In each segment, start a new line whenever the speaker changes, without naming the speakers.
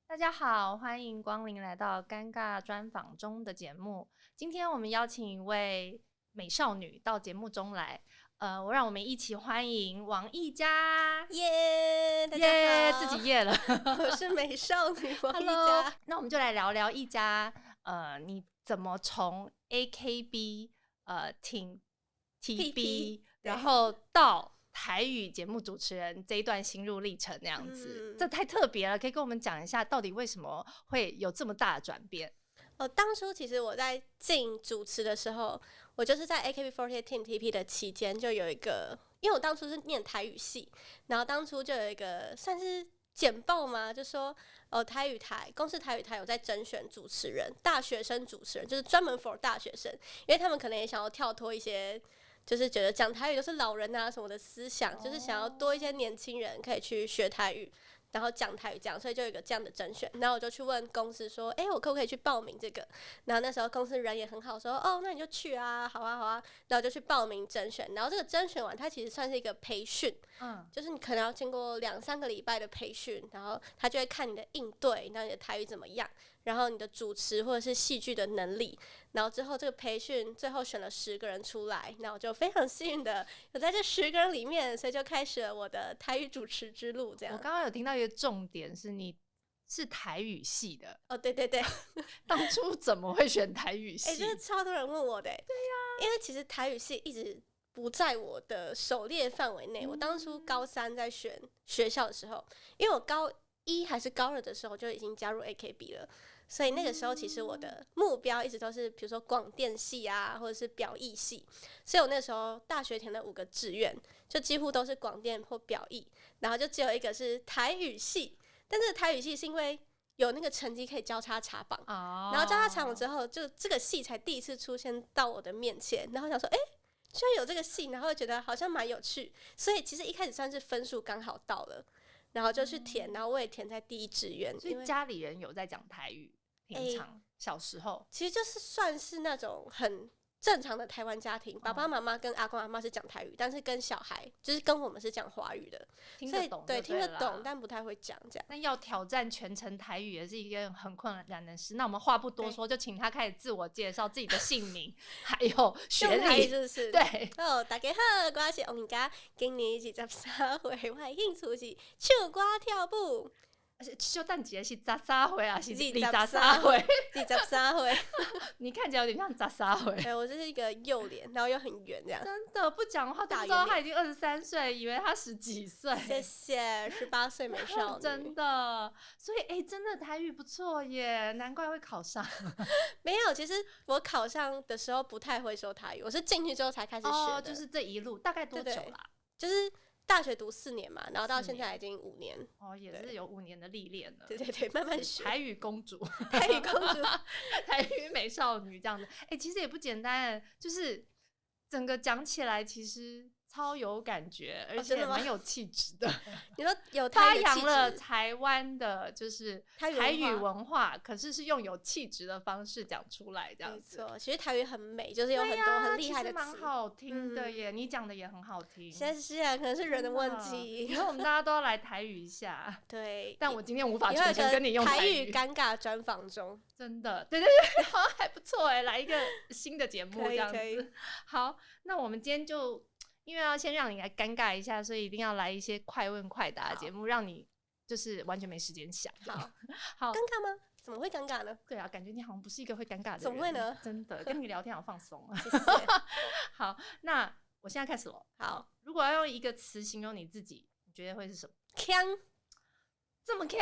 大家好，欢迎光临来到尴尬专访中的节目。今天我们邀请一位美少女到节目中来，让我们一起欢迎王艺嘉。
耶，大家好，
自己耶了。
我是美少女王艺
，Hello，
嘉。
那我们就来聊聊艺嘉，你怎么从 AKB 挺 TB， 然后到台语节目主持人这一段心路历程那样子，这太特别了，可以跟我们讲一下到底为什么会有这么大的转变？
当初其实我在进主持的时候，我就是在 AKB48 Team TP 的期间就有一个，因为我当初是念台语系，然后当初就有一个算是简报嘛，就说台语台公视台语台有在甄选主持人，大学生主持人，就是专门 for 大学生，因为他们可能也想要跳脱一些。就是觉得讲台语都是老人啊什么的思想，就是想要多一些年轻人可以去学台语，然后讲台语这样，所以就有一个这样的甄选。然后我就去问公司说，我可不可以去报名这个？然后那时候公司人也很好，说那你就去啊，好啊好啊。然后就去报名甄选。然后这个甄选完，它其实算是一个培训，就是你可能要经过2-3个礼拜的培训，然后他就会看你的应对，然后你的台语怎么样。然后你的主持或者是戏剧的能力，然后之后这个培训最后选了10个人出来，那我就非常幸运的有在这10个人里面，所以就开始了我的台语主持之路。这样，
我刚刚有听到一个重点是你是台语系的
对对对，
当初怎么会选台语系？
这是超多人问我的。对呀，因为其实台语系一直不在我的狩猎范围内。我当初高3在选学校的时候，因为我高1还是高2的时候就已经加入 AKB 了。所以那个时候，其实我的目标一直都是，比如说广电系啊，或者是表艺系。所以我那时候大学填了5个志愿，就几乎都是广电或表艺，然后就只有一个是台语系。但这个台语系是因为有那个成绩可以交叉查榜，然后交叉查榜之后，就这个系才第一次出现到我的面前，然后想说，居然有这个系，然后觉得好像蛮有趣，所以其实一开始算是分数刚好到了。然后就去填，然后我也填在第1志愿。
所以家里人有在讲台语，平常小时候
其实就是算是那种很正常的台湾家庭，爸爸妈妈跟阿公阿妈是讲台语，但是跟小孩就是跟我们是讲华语的，
听得懂
对，听得懂，但不太会讲这样。
那要挑战全程台语也是一件很困难的事。那我们话不多说，就请他开始自我介绍自己的姓名，还有学历，
是不是？
对。
大家好，我是王艺嘉，今年23岁，我的兴趣是唱歌跳舞。
小等一下是13岁啊，是
23
岁
？23岁，
你看起来有点像13岁。
对，我就是一个右脸，然后又很圆这样。
真的不讲话都不知道他已经23岁，以为他10几岁。
谢谢，18岁美少女。
真的，所以真的台语不错耶，难怪会考上。
没有，其实我考上的时候不太会说台语，我是进去之后才开始学的。
就是这一路大概多久啦？
就是大学读4年嘛，然后到现在已经5年。
也是有5年的历练了。
对对对，慢慢学。
台语公主，
台语公主，
台语美少女这样子。其实也不简单，就是整个讲起来其实超有感觉，而且蛮有气质的。
你说有
发扬了台湾的就是台语文化，可是用有气质的方式讲出来，这样子。
没错，其实台语很美，就是有很多很厉害的词，
蛮好听的耶。你讲的也很好听。
谢谢，可能是人的问题。
以后我们大家都要来台语一下。
对，
但我今天无法全程跟你用
台语尴尬专访中，
真的，对对对，好像还不错来一个新的节目这样子。好，那我们今天就。因为要先让你来尴尬一下，所以一定要来一些快问快答的节目，让你就是完全没时间想。好，
尴尬吗？怎么会尴尬呢？
对啊，感觉你好像不是一个会尴尬的人。
怎么会呢？
真的，跟你聊天好放松啊。
谢谢。
好，那我现在开始了。
好，
如果要用一个词形容你自己，你觉得会是什么？
鏘，
这么鏘？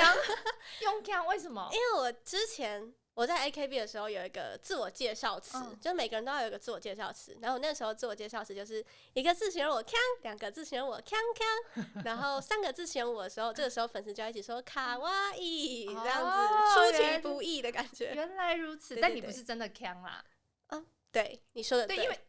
用鏘？为什么？
因为我之前。我在 AKB 的时候有一个自我介绍词，就每个人都要有一个自我介绍词。然后我那时候自我介绍词就是1个字形容我鏘，2个字形容我鏘鏘，然后3个字形容我的时候，这个时候粉丝就要一起说卡哇伊，这样子出其不意的感觉。
原来如此，但你不是真的鏘啦。
对，你说的
对，因为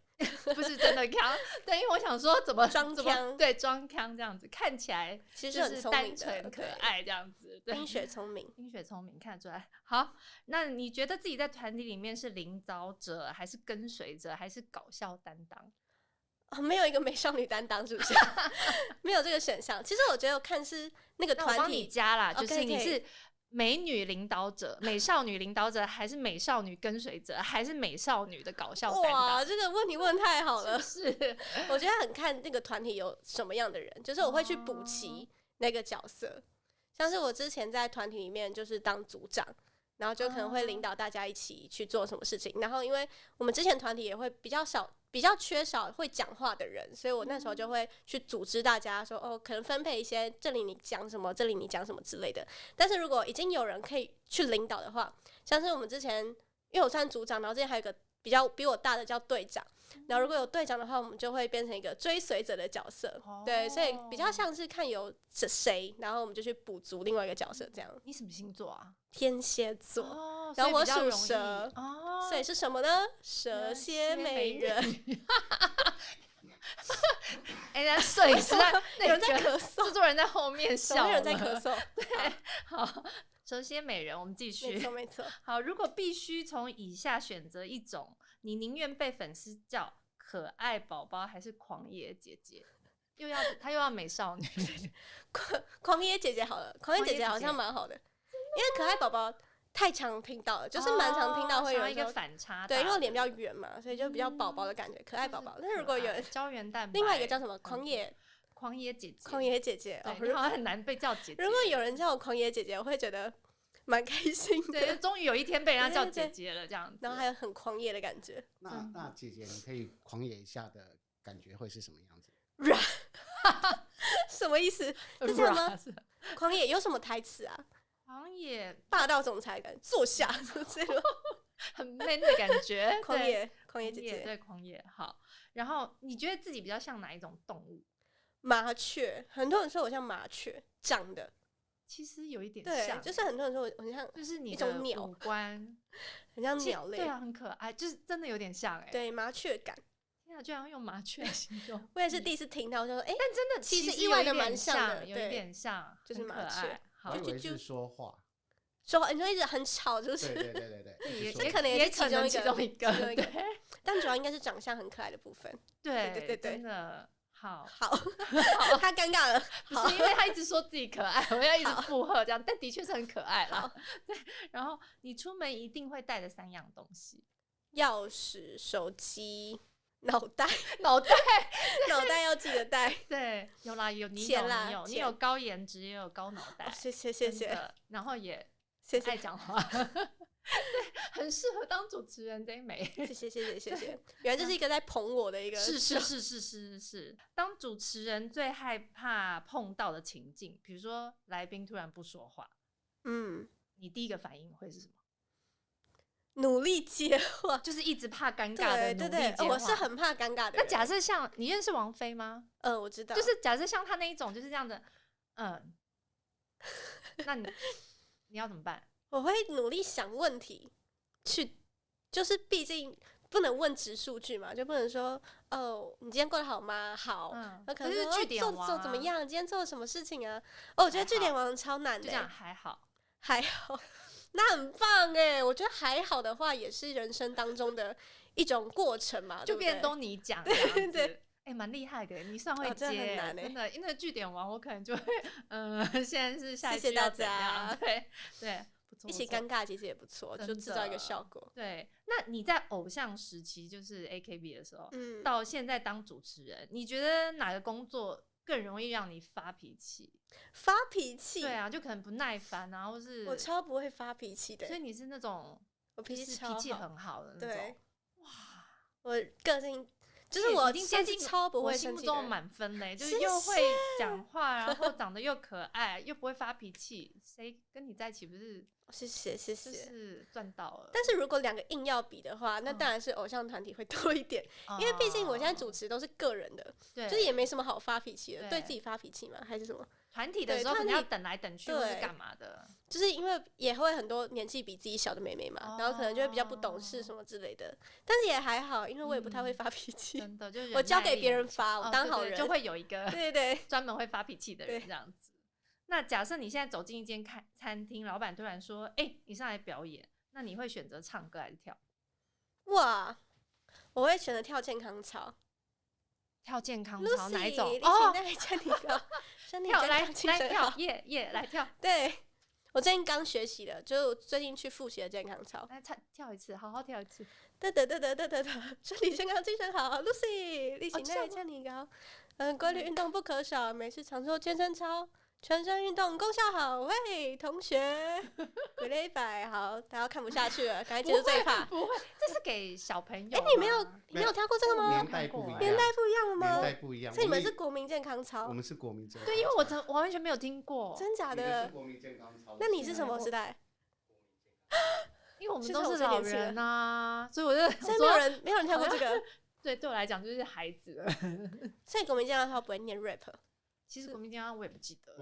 不是真的鏘，对，因为我想说怎么
装鏘，
对，装鏘这样子看起来
其实很
单纯可爱这样子，
冰雪聪明，
冰雪聪明看得出来。好，那你觉得自己在团体里面是领导者，还是跟随者，还是搞笑担当？
没有一个美少女担当，是不是？没有这个选项。其实我觉得看是那个
那我帮你
团体
加啦，就是
可以
你是美女领导者、美少女领导者，还是美少女跟随者，还是美少女的搞笑担当？
哇，这个问题问太好了。
是
我觉得很看那个团体有什么样的人，就是我会去补齐那个角色。像是我之前在团体里面就是当组长，然后就可能会领导大家一起去做什么事情。然后因为我们之前团体也会比较缺少会讲话的人，所以我那时候就会去组织大家说，可能分配一些这里你讲什么，这里你讲什么之类的。但是如果已经有人可以去领导的话，像是我们之前因为我算组长，然后之前还有一个比我大的叫队长。然后如果有队长的话，我们就会变成一个追随者的角色，对，所以比较像是看有谁，然后我们就去补足另外一个角色这样。
你什么星座啊？
天蝎座，然
然
后我属蛇，所以是什么呢？蛇蝎美人。
那摄影师在
有人在咳嗽，
制作人在后面笑，
有人在咳嗽。
对，好，蛇蝎美人，我们继续。
没错没错。
好，如果必须从以下选择一种，你宁愿被粉丝叫可爱宝宝还是狂野姐姐？她又要美少女。
狂野姐姐好了，狂野姐姐好像蛮好的，因为可爱宝宝太常听到了，就是蛮常听到会有
一个反差。
对，因为我脸比较圆嘛，所以就比较宝宝的感觉，可爱宝宝。但是如果有
胶原蛋白，
另外一个叫什么狂野
姐姐，
狂野姐姐，
你好像很难被叫姐姐。
如果有人叫我狂野姐姐，我会觉得蛮开心的。
对，终于有一天被人家叫姐姐了，这样子。
然后还有很狂野的感觉。
那姐姐，你可以狂野一下的感觉会是什么样子？
软，什么意思？是这样吗？狂野有什么台词啊？
狂野
霸道总裁感，坐下之类的，
很 man 的感觉。
狂野姐姐，
对，狂野好。然后你觉得自己比较像哪一种动物？
麻雀，很多人说我像麻雀，长得
其实有一点
像，就是很多人说我很像，
就是你
的
五官
很像鸟类，
对啊，很可爱，就是真的有点像
对，麻雀感。
天啊，居然用麻雀来形容，
我也是第一次听到，就说但
真的
其实意外的蛮像的，
有一点像，
就是麻雀。
我以为是说话，
你说一直很吵，就是
对，
这可能也是其中一个，
对，
但主要应该是长相很可爱的部分。对，
真的好，
他尴尬了，
不是因为他一直说自己可爱，我要一直附和这样，但的确是很可爱啦。对，然后你出门一定会带的3样东西：
钥匙、手机、脑袋要记得带。
对，有啦，有你有高颜值，也有高脑袋。
谢谢。
然后也
谢谢
爱讲话，对，很适合当主持人，真美。
谢谢。原来这是一个在捧我的一个。
是。当主持人最害怕碰到的情境，比如说来宾突然不说话，你第一个反应会是什么？
努力接话，
就是一直怕尴尬的努力接话。
对，我是很怕尴尬的人。
那假设像你认识王菲吗？
我知道。
就是假设像她那一种，就是这样的，那你要怎么办？
我会努力想问题，就是毕竟不能问直数据嘛，就不能说你今天过得好吗？好，那可能
是句点王
做怎么样？今天做了什么事情啊？我觉得句点王超难的，
就这样还好。
那很棒哎！我觉得还好的话，也是人生当中的一种过程嘛，
就变都你讲这样子，蛮厉害的，你算会接，真的，因为句点王我可能就会，现在是下一句要怎样？对，
一起尴尬其实也不错，就制造一个效果。
对，那你在偶像时期，就是 AKB 的时候，到现在当主持人，你觉得哪个工作更容易让你发脾气？对啊，就可能不耐烦啊，或是
我超不会发脾气的，
所以你是那种
我脾
气很好的那种。哇，
我个性就是我已经接近超不会生气的人，
我心目中满分嘞，就是又会讲话，然后长得又可爱，又不会发脾气，谁跟你在一起不是？
谢谢，
就是赚到了。
但是如果2个硬要比的话，那当然是偶像团体会多一点，因为毕竟我现在主持都是个人的，就是也没什么好发脾气的。对自己发脾气吗？还是什么？
团体的时候肯定要等来等去，或是干嘛的？
就是因为也会很多年纪比自己小的妹妹嘛，然后可能就会比较不懂事什么之类的。但是也还好，因为我也不太会发脾气，
真的就是
我交给别人发，我当好人
就会有一个
对
专门会发脾气的人这样子。那假设你现在走进一间餐厅，老板突然说：“你上来表演。”那你会选择唱歌还是跳？
哇，我会选择跳健康操。
跳健康操哪一种？
立起来加你高，身体健
跳来
康精神
跳，
好。
耶来跳，
对，我最近刚学习的，就是我最近去复习的健康操。
来跳一次，好好跳一次。
哒哒哒哒哒哒哒，身体健康精神好，Lucy，立起来加你高。规律运动不可少，每次常做健身操，全身运动功效好。喂，同学，回了100，好，大家看不下去了，赶快结束这一趴。
不会，这是给小朋友。
你没有跳过这个吗？
年代不一样，
年代不一样了吗？
年代不一样。
所以你们是国民健康操？
我们是国民健康操。
对，因为我完全没有听过，
真假的？
国民健康操。
那你是什么时代？
因为我们都是老人啊，所以我就
所以没有人跳过这个。
对我来讲就是孩子了。
所以国民健康操不会念 rap。
其实国民健康我也不记得，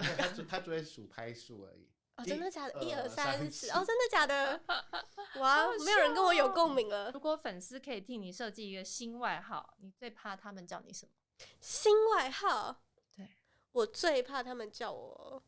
他只会数拍数而已。
哦，真的假的？1、2、3、4。
哦，
哦，真的假的？哇，没有人跟我有共鸣了。
如果粉丝可以替你设计一个新外号，你最怕他们叫你什么？
新外号？
对，
我最怕他们叫我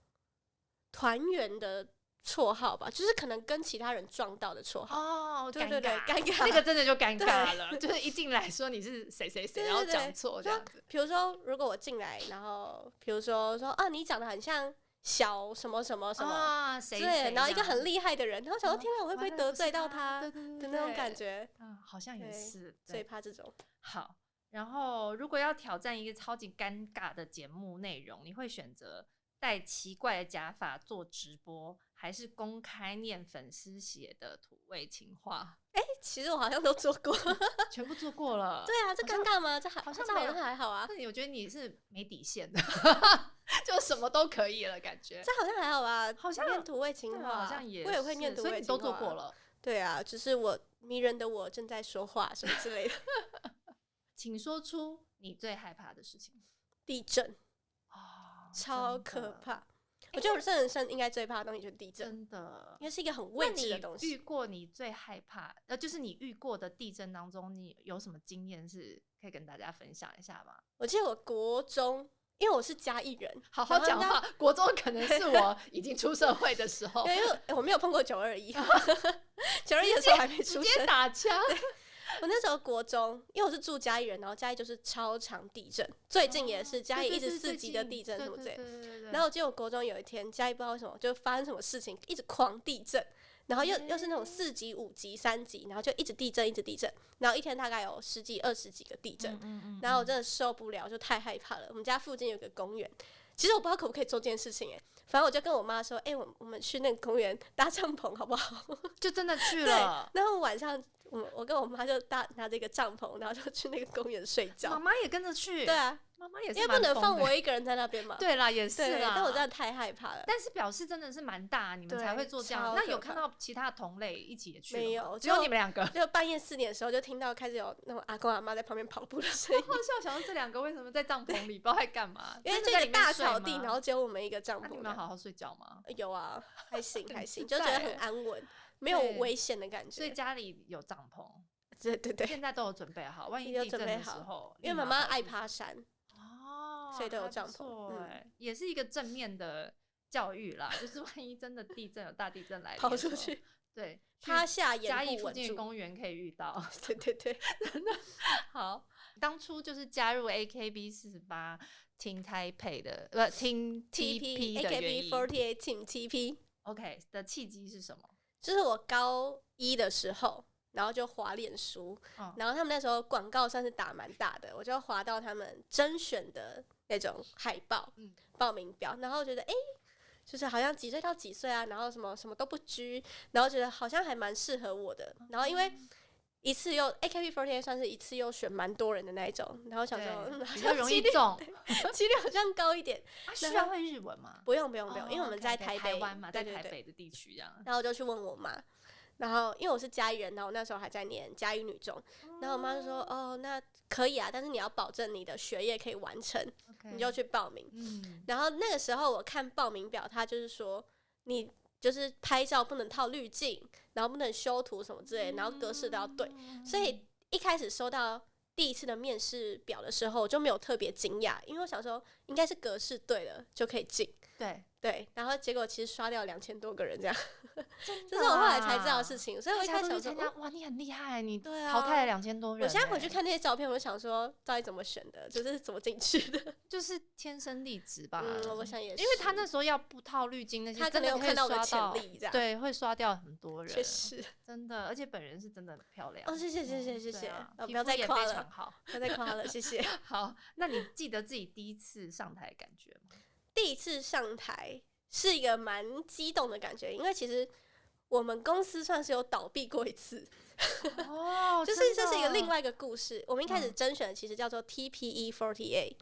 团员的绰号吧，就是可能跟其他人撞到的绰号。
哦，
对对对，
尴
尴尬。
那个真的就尴尬了，就是一进来说你是谁谁谁，
对对对
然后讲错这样子。
比如说，如果我进来，然后比如说啊，你长得很像小什么什么什么。
啊，谁
对，然后一个很
厉
厉害的人，然后想说天哪，我会不会得罪到他
的
的那种感觉？
好像也是，
最怕这种。
好，然后如果要挑战一个超级尴尬的节目内容，你会选择戴奇怪的假发做直播，还是公开念粉丝写的土味情话？
其实我好像都做过。
全部做过了。
对啊，这尴尬吗？这
好像没有
好像还好啊。
那我觉得你是没底线的，就什么都可以了，感觉。
这好像还好吧？
好像
念土味情话，
好像也
我也会念土味情话，
所以你都做过了。
对啊，只是我迷人的我正在说话什么之类的。
请说出你最害怕的事情。
地震，超可怕。我觉得我人生应该最怕的东西就是地震，
真的，
因为是一个很未知的东西。
遇过你最害怕，就是你遇过的地震当中，你有什么经验是可以跟大家分享一下吗？
我记得我国中，因为我是嘉义人，
好好讲话。国中可能是我已经出社会的时候，
因为我没有碰过921，921的时候还没出生，
直接打枪。
我那时候国中，因为我是住嘉义人，然后嘉义就是超常地震，最近也是嘉义一直4级的地震什么之类的。然后我记得我国中有一天，嘉义不知道为什么就发生什么事情，一直狂地震，然后又是那种4级、5级、3级，然后就一直地震，一直地震，然后一天大概有10几、20几个地震，然后我真的受不了，就太害怕了。我们家附近有个公园，其实我不知道可不可以做这件事情反正我就跟我妈说，我们去那个公园搭帐篷好不好？
就真的去了。
对，然后晚上我跟我妈就拿着一个帐篷，然后就去那个公园睡觉。
妈妈也跟着去。
对啊，
妈妈也是，
因为不能放我一个人在那边嘛。
对啦，也是啦。
但我真的太害怕了。
但是表示真的是蛮大，你们才会做这样。那有看到其他同类一起也去？
没有，
只有你们2个。
就半夜4点的时候，就听到开始有那种阿公阿妈在旁边跑步的声音。
好笑，想说这2个为什么在帐篷里，不知道在干嘛？
因为这个大草地，然后只有我们一个帐篷。
那你们好好睡觉吗？
有啊，还行，就觉得很安稳，没有危险的感觉。
所以家里有帐篷。
对，
现在都有准备好，万一地震的时候，
因为妈妈爱爬山所以都有帐
篷。也是一个正面的教育啦，就是万一真的地震有大地震来，
跑出去，
对，
趴下
嘉义附近的公园可以遇到。
对，
真的好。当初就是加入 AKB48 Team Taipei 的Team TP 的原因
AKB48 Team TP
OK 的契机是什么？
就是我高1的时候。然后就滑脸书，然后他们那时候广告算是打蛮大的，我就滑到他们甄选的那种海报、报名表，然后觉得就是好像几岁到几岁啊，然后什么都不拘，然后觉得好像还蛮适合我的。然后因为一次又 AKB48 算是一次又选蛮多人的那一种，然后想说
比较容易中，
几率好像高一点。
需要会日文吗？
不用，因为我们在台北
湾嘛，在台北的地区这样。
然后我就去问我妈。然后因为我是嘉义人，然后我那时候还在念嘉义女中，然后我妈就说那可以啊，但是你要保证你的学业可以完成，你就去报名。然后那个时候我看报名表，他就是说你就是拍照不能套滤镜，然后不能修图什么之类的，然后格式都要对。所以一开始收到第一次的面试表的时候，我就没有特别惊讶，因为我想说应该是格式对了就可以进。
对，
对，然后结果其实刷掉2000多个人这样，
真
这是我后来才知道的事情，所以我一开始想说，
哇，你很厉害，你
对啊
淘汰了2000多人。
我现在回去看那些照片，我就想说，到底怎么选的，就是怎么进去的，
就是天生丽质吧。
我想也是，
因为他那时候要不套滤镜那些，
他可能有看到我的潜力，这样
对，会刷掉很多人，
确实，
真的，而且本人是真的很漂亮。
哦，谢谢，不
不
要再夸了，
好，
不要再夸了，谢谢。
好，那你记得自己第一次上台的感觉吗？
第一次上台是一个蛮激动的感觉，因为其实我们公司算是有倒闭过一次，就是这是一个另外一个故事。我们一开始甄选的其实叫做 TPE48。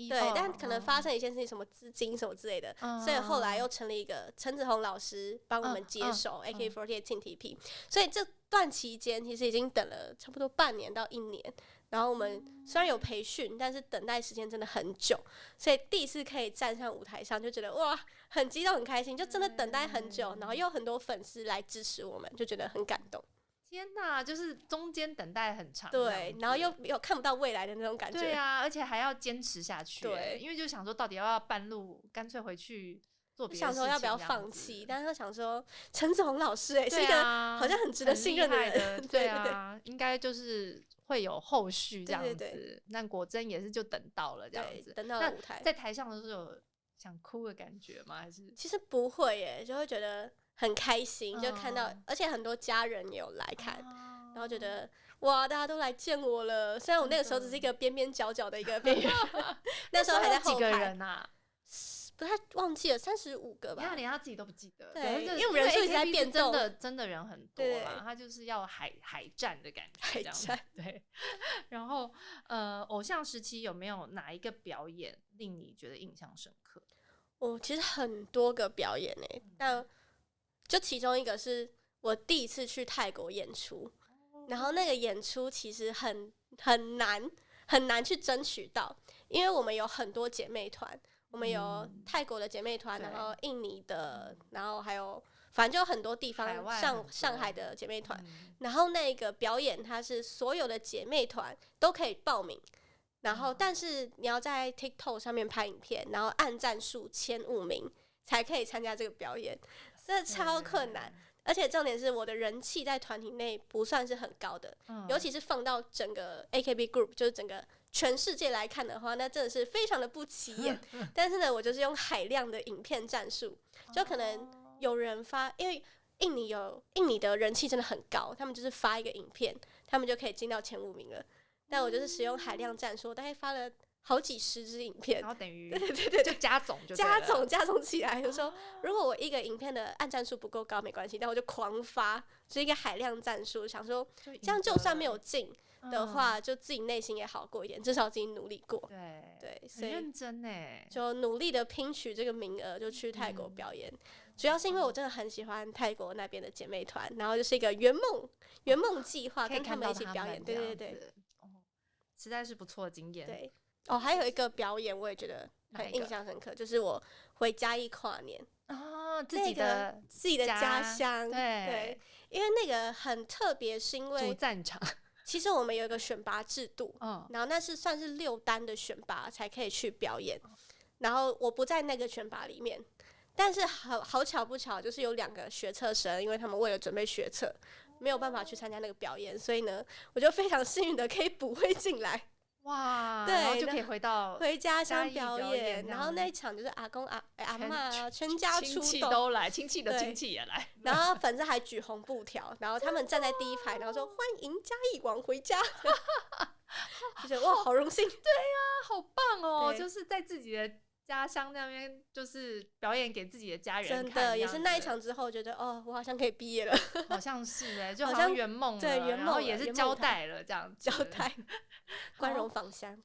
对，但可能发生一件事情，什么资金什么之类的，所以后来又成立一个陈子红老师帮我们接手 AK48 Team TP，所以这段期间其实已经等了差不多半年到1年。然后我们虽然有培训，但是等待时间真的很久，所以第一次可以站上舞台上，就觉得哇，很激动很开心，就真的等待很久，然后又有很多粉丝来支持我们，就觉得很感动。
天哪，就是中间等待很长，
对，然后又有看不到未来的那种感觉，
对啊，而且还要坚持下去，
对，
因为就想说到底要不要半路干脆回去做别的事情，
想说要不要放弃，但是想说陈子红老师是一个好像很值得信任
的
人，
对啊，应该就是会有后续这样子。那果真也是就等到了这样子，
等到了舞台，
在台上的时候有想哭的感觉吗？还是
其实不会耶，就会觉得很开心，就看到，而且很多家人也有来看，然后觉得哇，大家都来见我了。虽然我那个时候只是一个边边角角的一个边缘，那时候还在后排。
几个人啊？
不太忘记了，35个吧。
你看，连他自己都不记得。
对，因为我们人数一直在变动，
真的人很多啦。他就是要海战的感觉，
海战。
对。然后偶像时期有没有哪一个表演令你觉得印象深刻？
其实很多个表演但就其中一个是我第一次去泰国演出，然后那个演出其实很难去争取到，因为我们有很多姐妹团。我们有泰国的姐妹团，然后印尼的，然后还有反正就有很多地方，上海的姐妹团。然后那个表演它是所有的姐妹团都可以报名，然后但是你要在 TikTok 上面拍影片，然后按赞数前5名才可以参加这个表演，真的超困难。而且重点是我的人气在团体内不算是很高的，尤其是放到整个 AKB Group， 就是整个全世界来看的话，那真的是非常的不起眼。但是呢，我就是用海量的影片战术，就可能有人发，因为印尼的人气真的很高，他们就是发一个影片，他们就可以进到前5名了。但我就是使用海量战术，大概发了好几10支影片，
然后等于
对
就加总
起来。就说如果我一个影片的按赞数不够高没关系，但我就狂发，就是一个海量战术，想说这样就算没有进的话，就自己内心也好过一点，至少自己努力过。对，所以
很认真耶，
就努力的拼取这个名额，就去泰国表演。主要是因为我真的很喜欢泰国那边的姐妹团，然后就是一个圆梦计划，跟他们一起表演。对，
实在是不错的经验。
对。还有一个表演我也觉得很印象深刻，就是我回嘉义跨年
自己的
家乡。
对，
因为那个很特别，是因为
主战场。
其实我们有一个选拔制度，然后那是算是6单的选拔才可以去表演，然后我不在那个选拔里面，但是好巧不巧，就是有2个学测生，因为他们为了准备学测，没有办法去参加那个表演，所以呢，我就非常幸运的可以补会进来。
哇，
对，
然后就可以回
家乡表演，然后那一场就是阿公阿嬷全家出动，
亲戚都来，亲戚的亲戚也来，
然后粉丝还举红布条，然后他们站在第一排，然后说欢迎嘉义王回家，就觉得哇，好荣幸，对
呀，好棒哦，就是在自己的家乡那边就是表演给自己的家人看，
真的也是那一场之后觉得我好像可以毕业了，
好像是就好像圆梦了，
对，圆梦，
然后也是交代了这样子，
交代，关荣芳香。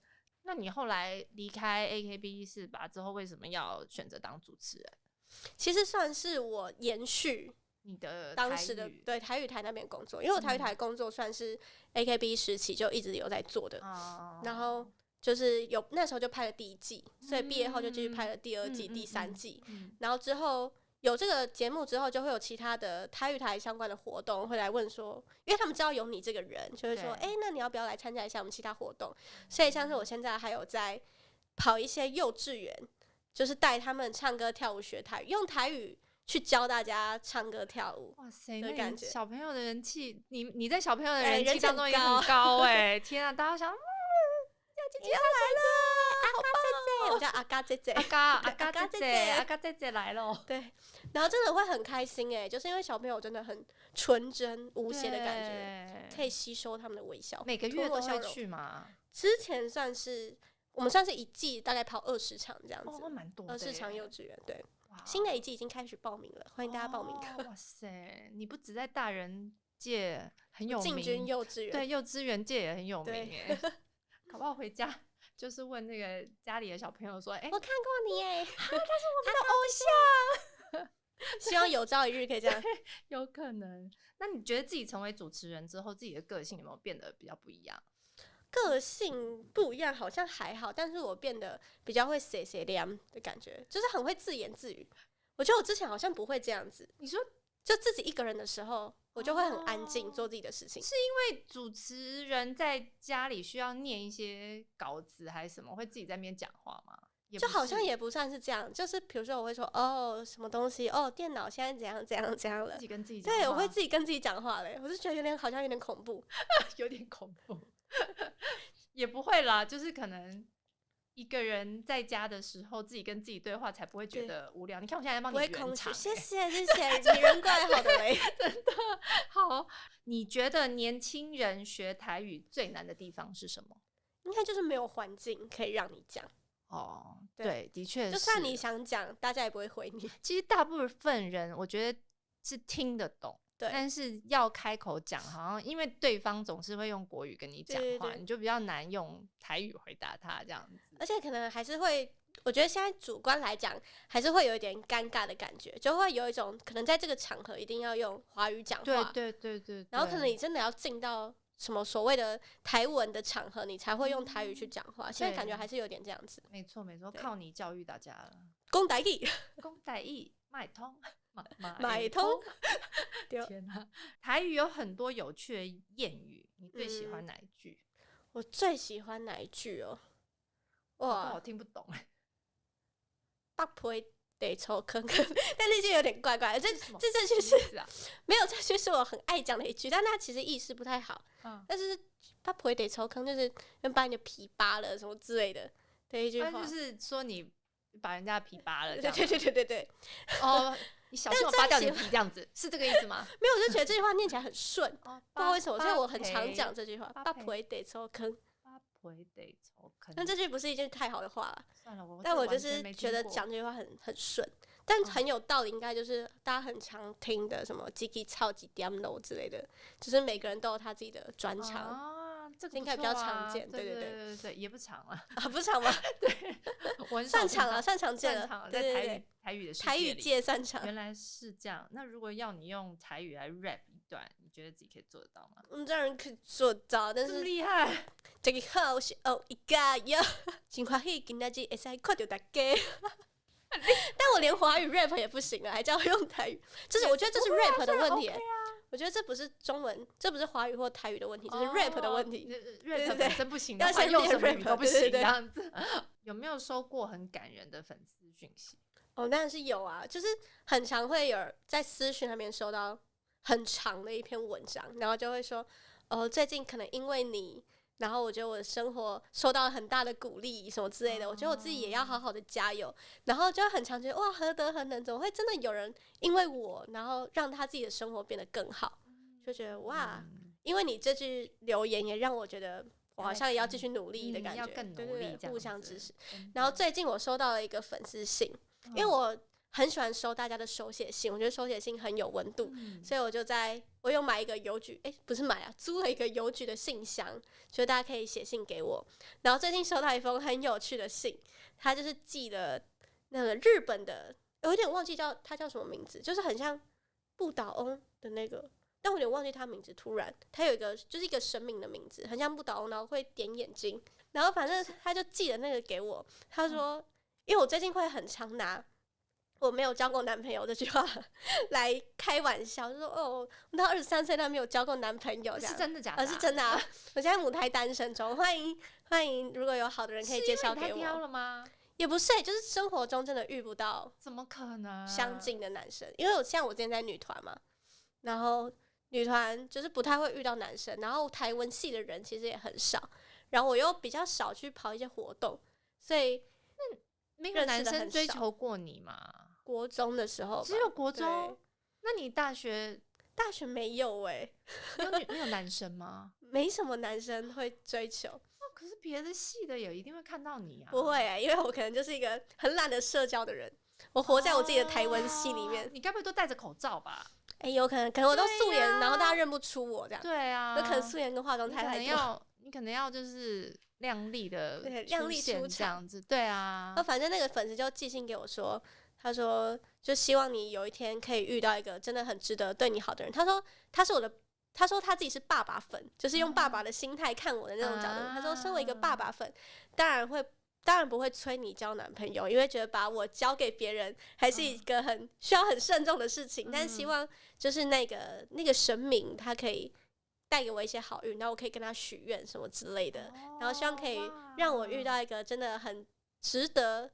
那你后来离开 AKB48之后，为什么要选择当主持人？
其实算是我延续
你的
当时的对台语台那边工作，因为我台语台工作算是 AKB 时期就一直有在做的，然后就是那时候就拍了第1季，所以毕业后就继续拍了第2季、第3季，然后之后有这个节目之后，就会有其他的台语台相关的活动会来问说，因为他们知道有你这个人，就会说，那你要不要来参加一下我们其他活动？所以像是我现在还有在跑一些幼稚园就是带他们唱歌跳舞学台语，用台语去教大家唱歌跳舞。
哇塞，那
的感觉
小朋友的人气，你在小朋友的
哎人气
人气当中也很高天啊！大家想，
姐姐来了，阿嘎姐姐，我叫阿嘎姐姐，
阿嘎姐姐来了，
对，然后真的会很开心就是因为小朋友真的很纯真无邪的感觉，可以吸收他们的微笑，
每个月都会
吐露笑容
去吗？
之前我们算是一季大概跑20场这样子，
蛮多的
20场幼稚园，对。
哇
新的一季已经开始报名了，欢迎大家报名。
哇塞，你不只在大人界很有名，
进军幼稚园，
对，幼稚园界也很有名
对
搞不好回家就是问那个家里的小朋友说，
我看过你耶，
他是我们的偶像，
希望有朝一日可以这样。
有可能。那你觉得自己成为主持人之后，自己的个性有没有变得比较不一样？
个性不一样，好像还好，但是我变得比较会写凉的感觉，就是很会自言自语。我觉得我之前好像不会这样子。
你说，
就自己一个人的时候，我就会很安静做自己的事情。
是因为主持人在家里需要念一些稿子还是什么，会自己在那边讲话吗？
就好像也不算是这样，就是比如说我会说什么东西电脑现在怎样怎样怎样了，
自己跟自己讲话。
对，我会自己跟自己讲话嘞，我就觉得好像有点恐怖，
有点恐怖。也不会啦，就是可能一个人在家的时候，自己跟自己对话才不会觉得无聊。你看我现在在帮你
不会
圆场，
空虚，谢谢，你人怪好的嘞，
真的好。你觉得年轻人学台语最难的地方是什么？
应该就是没有环境可以让你讲。
对，的确是。
就算你想讲，大家也不会回你。
其实大部分人我觉得是听得懂，但是要开口讲，好像因为对方总是会用国语跟你讲话，你就比较难用台语回答他这样子。
而且可能还是会，我觉得现在主观来讲，还是会有一点尴尬的感觉，就会有一种可能在这个场合一定要用华语讲话，
对。
然后可能你真的要进到什么所谓的台文的场合，你才会用台语去讲话。现在感觉还是有点这样子。
没错，靠你教育大家了。
讲台语，
讲台语，买通。
买通，
天哪！台语有很多有趣的谚语，你最喜欢哪一句？
我最喜欢哪一句哇，
我听不懂
北皮得抽坑，但那句有点怪怪的。这句是没有，这句是我很爱讲的一句，但它其实意思不太好。但是北皮得抽坑，就是把你的皮扒了什么之类的一句话，
就是说你把人家的皮扒了，
对。
你小心我扒掉你的皮，这样子是这个意思吗？
没有，我就觉得这句话念起来很顺，不知道为什么，所以我很常讲这句话。北皮得抽坑，但这句不是一句太好的话了。
算了，
但我就是觉得讲这句话很顺，但很有道理。应该就是大家很常听的什么“叽叽超级点楼”之类的，就是每个人都有他自己的专长。
这个
应该比较常见，
对，也不长啊，
不长吗？
对，我
擅长了，擅长见了，
在台语的世界里，
台语界擅长。
原来是这样。那如果要你用台语来 rap 一段，你觉得自己可以做得到吗？
当然可以做到，但是
这么厉害。
这个好是一家哟，真欢喜今仔日会使看到大家。但我连华语 rap 也不行了，还叫我用台语，我觉得这是 rap 的问题。我觉得这不是中文，这不是华语或台语的问题，这是 rap 的问题。
rap 本身不行的话，
要先
用什么
rap
语都不行，这样子。有没有收过很感人的粉丝讯息？
当然是有啊，就是很常会有在私讯那边收到很长的一篇文章，然后就会说，最近可能因为你，然后我觉得我的生活受到了很大的鼓励，什么之类的。我觉得我自己也要好好的加油，然后就很常觉得哇，何德何能，怎么会真的有人因为我，然后让他自己的生活变得更好？就觉得哇，因为你这句留言也让我觉得我好像也要继续努力的感觉，
要更努力，
互相支持。然后最近我收到了一个粉丝信，因为我很喜欢收大家的手写信，我觉得手写信很有温度，所以我有买一个邮局，不是买啊，租了一个邮局的信箱，就大家可以写信给我。然后最近收到一封很有趣的信，他就是寄了那个日本的，我有点忘记他叫什么名字，就是很像不倒翁的那个。但我有点忘记他名字，突然他有一个就是一个神明的名字，很像不倒翁，然后会点眼睛，然后反正他就寄了那个给我，他说，因为我最近会很常拿我没有交过男朋友这句话来开玩笑，就说我到23岁都没有交过男朋友，这样
是真的假的？
是真的啊！我现在母胎单身中，欢迎，如果有好的人可以介绍给我。
是因为你太挑了吗？
也不是、就是生活中真的遇不到
怎么可能
相近的男生，因为像我之前在女团嘛，然后女团就是不太会遇到男生，然后台文系的人其实也很少，然后我又比较少去跑一些活动，所以
没有男生追求过你吗？
国中的时候吧，
只有国中
对？
那你大学
没有
没有男生吗？
没什么男生会追求。
可是别的系的也一定会看到你啊。
不会因为我可能就是一个很懒得社交的人，我活在我自己的台文系里面。
你该不会都戴着口罩吧？
有可能我都素颜，然后大家认不出我这样。
对啊，
有可能素颜跟化妆太多。
你可能要就是亮丽的，
对，亮丽出场
这样子。对啊，
反正那个粉丝就寄信给我说，他说就希望你有一天可以遇到一个真的很值得对你好的人。他说他自己是爸爸粉，就是用爸爸的心态看我的那种角度。他说身为一个爸爸粉，当然不会催你交男朋友，因为觉得把我交给别人还是一个需要很慎重的事情。但是希望就是那个神明他可以带给我一些好运，然后我可以跟他许愿什么之类的，然后希望可以让我遇到一个真的很值得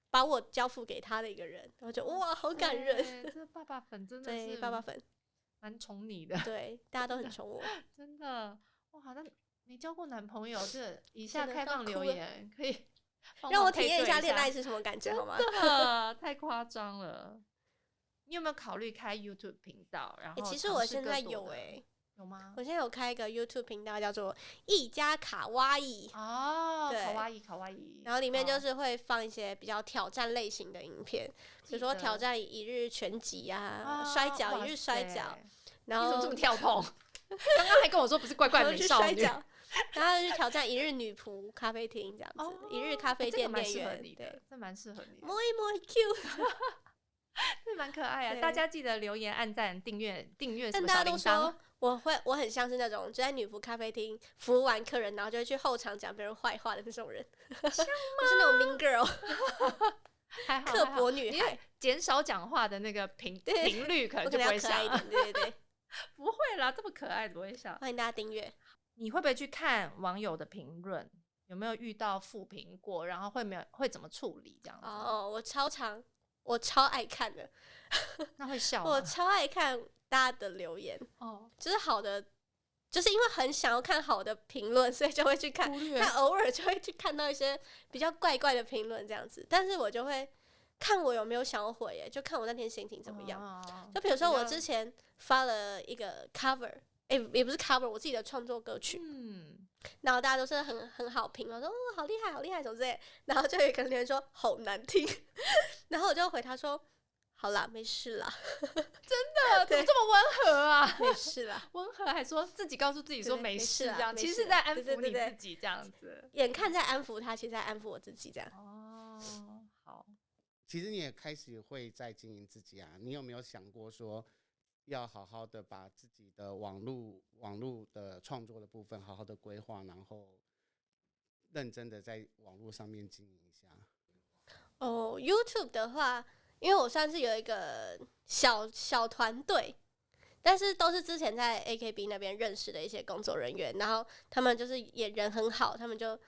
把我交付给他的一个人。然后就哇，好感人！
这爸爸粉真的是
对，爸爸粉
蛮宠你的，
对，大家都很宠我，
真的哇！那没交过男朋友，这以下开放留言可以
让我体验一下恋爱是什么感觉好吗？
真的太夸张了。你有没有考虑开 YouTube 频道？然后
其实我现在
有有吗？
我现在有开一个 YouTube 频道，叫做一家卡哇伊
对，卡哇伊，
然后里面就是会放一些比较挑战类型的影片，比如说挑战一日拳击摔跤一日摔跤，然后
你怎么这么跳痛？刚刚还跟我说不是怪怪美少女，
然后就挑战一日女仆咖啡厅这样子，一日咖啡店店员，
对，这蛮适合你的，
摸一摸 Q。
这蛮可爱啊！大家记得留言、按赞、订阅什么
小
铃铛。
我很像是那种就在女仆咖啡厅服务完客人，然后就会去后场讲别人坏话的那种人，
像吗？
就是那种 mean girl，
还好
刻薄女孩，
减少讲话的那个频率可能就不会
笑一点，对，
不会啦，这么可爱怎么会笑？
欢迎大家订阅。
你会不会去看网友的评论？有没有遇到负评过？然后会怎么处理这样子？
我超爱看的，
那会笑吗？
我超爱看大家的留言，就是好的，就是因为很想要看好的评论，所以就会去看。但偶尔就会去看到一些比较怪怪的评论这样子，但是我就会看我有没有想要回耶，就看我那天心情怎么样。就比如说我之前发了一个 cover，也不是 cover， 我自己的创作歌曲，然后大家都是很好评，我说好厉害好厉害什么之类的，然后就有一个人留言说好难听，然后我就回他说好啦没事啦。
真的怎么这么温和啊？
没事啦，
温和还说自己告诉自己说没事这样，其实
是
在安抚你自己这样子，
眼看在安抚他，其实在安抚我自己这样。
好。
其实你也开始会在经营自己啊，你有没有想过说要好好的把自己的网络的创作的部分好好的规划，然后认真的在网络上面经营一下
？YouTube 的话，因为我算是有一个小团队，但是都是之前在 AKB 那边认识的一些工作人员，然后他们就是也人很好，他们就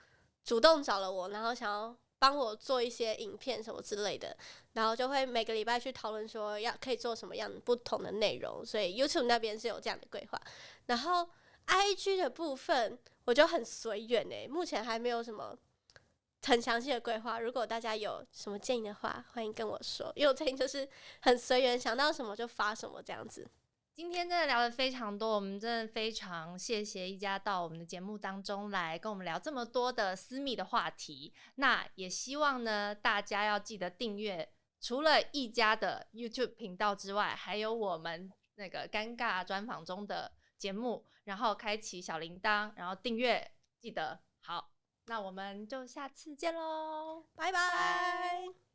主动找了我，然后想要帮我做一些影片什么之类的，然后就会每个礼拜去讨论说可以做什么样不同的内容，所以 YouTube 那边是有这样的规划。然后 IG 的部分我就很随缘目前还没有什么很详细的规划。如果大家有什么建议的话，欢迎跟我说，因为我最近就是很随缘，想到什么就发什么这样子。
今天真的聊得非常多，我们真的非常谢谢一家到我们的节目当中来跟我们聊这么多的私密的话题。那也希望呢大家要记得订阅，除了一家的 YouTube 频道之外，还有我们那个尴尬专访中的节目，然后开启小铃铛，然后订阅记得。好，那我们就下次见咯，
拜拜。